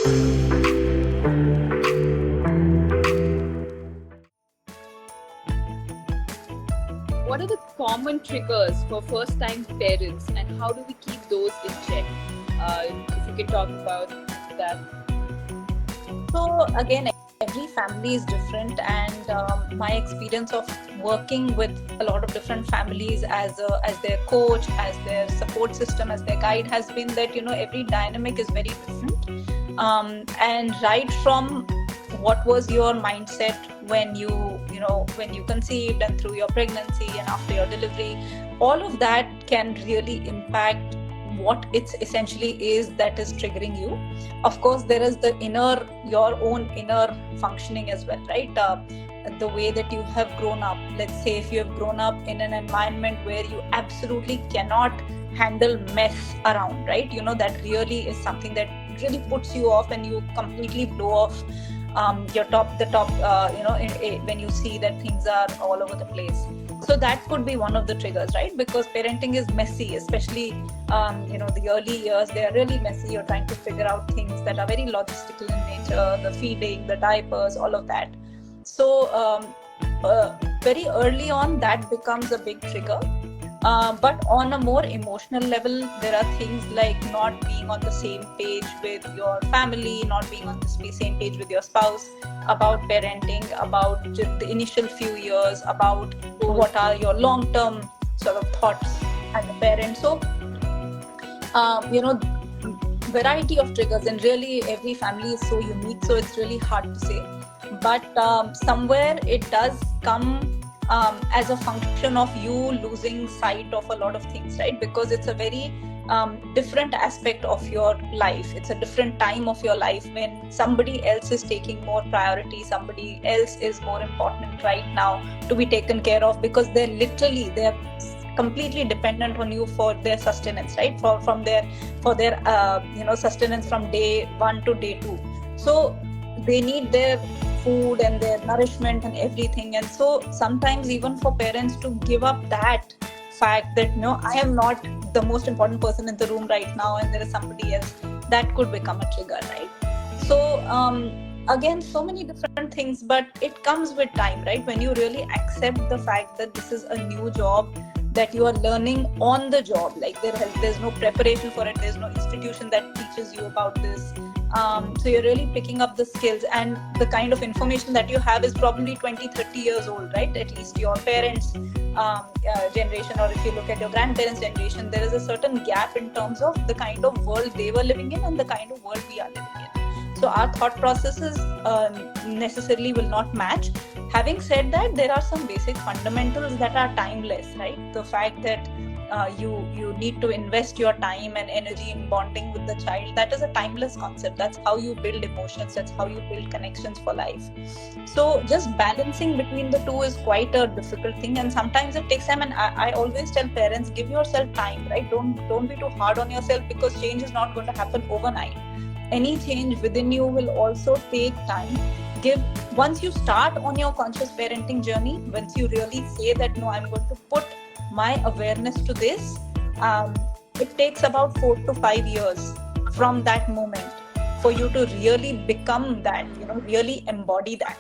What are the common triggers for first-time parents, and how do we keep those in check? If you can talk about that. So again, every family is different, and my experience of working with a lot of different families as their coach, as their support system, as their guide has been that every dynamic is very different, and right from what was your mindset when you conceived and through your pregnancy and after your delivery, all of that can really impact what it essentially is that is triggering you. Of course, there is your own inner functioning as well, right? The way that you have grown up. Let's say if you have grown up in an environment where you absolutely cannot handle mess around, right? That really is something that really puts you off, and you completely blow off when you see that things are all over the place. So that could be one of the triggers, right? Because parenting is messy, especially the early years. They are really messy. You're trying to figure out things that are very logistical in nature, the feeding, the diapers, all of that. So very early on, that becomes a big trigger. But on a more emotional level, there are things like not being on the same page with your family, not being on the same page with your spouse about parenting, about just the initial few years, about what are your long-term sort of thoughts as a parent. So, variety of triggers, and really every family is so unique, so it's really hard to say. But somewhere it does come as a function of you losing sight of a lot of things, right? Because it's a very different aspect of your life. It's a different time of your life when somebody else is taking more priority, somebody else is more important right now to be taken care of, because they're completely dependent on you for their sustenance, right? For their sustenance from day 1 to day 2. So they need their food and their nourishment and everything. And so sometimes even for parents to give up that fact that no, I am not the most important person in the room right now and there is somebody else, that could become a trigger, right? So again, so many different things, but it comes with time, right? When you really accept the fact that this is a new job, that you are learning on the job, like there's no preparation for it, there's no institution that teaches you about this. So you're really picking up the skills, and the kind of information that you have is probably 20-30 years old, right? At least your parents' generation, or if you look at your grandparents' generation, there is a certain gap in terms of the kind of world they were living in and the kind of world we are living in. So our thought processes necessarily will not match. Having said that, there are some basic fundamentals that are timeless, right? The fact that you need to invest your time and energy in bonding with the child, that is a timeless concept. That's how you build emotions, that's how you build connections for life. So just balancing between the two is quite a difficult thing, and sometimes it takes time. And I always tell parents, give yourself time, right? Don't be too hard on yourself, because change is not going to happen overnight. Any change within you will also take time. Once you start on your conscious parenting journey, once you really say that no, I'm going to put my awareness to this, it takes about 4 to 5 years from that moment for you to really become that, really embody that.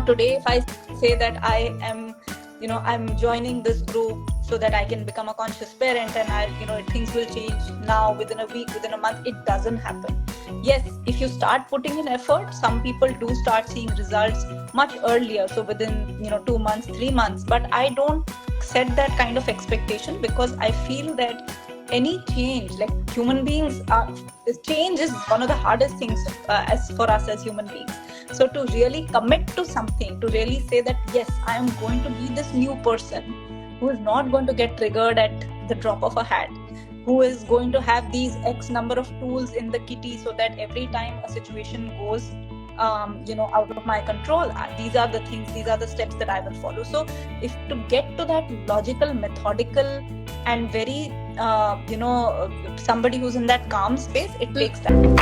Today if I say that I am, I'm joining this group so that I can become a conscious parent, and things will change now within a week, within a month, it doesn't happen. Yes, if you start putting in effort, some people do start seeing results much earlier, so within 2 months, 3 months. But I don't set that kind of expectation, because I feel that any change, like human beings, change is one of the hardest things as for us as human beings. So to really commit to something, to really say that yes, I am going to be this new person who is not going to get triggered at the drop of a hat, who is going to have these X number of tools in the kitty, so that every time a situation goes out of my control, these are the things, these are the steps that I will follow. So if to get to that logical, methodical, and very somebody who's in that calm space, it takes time.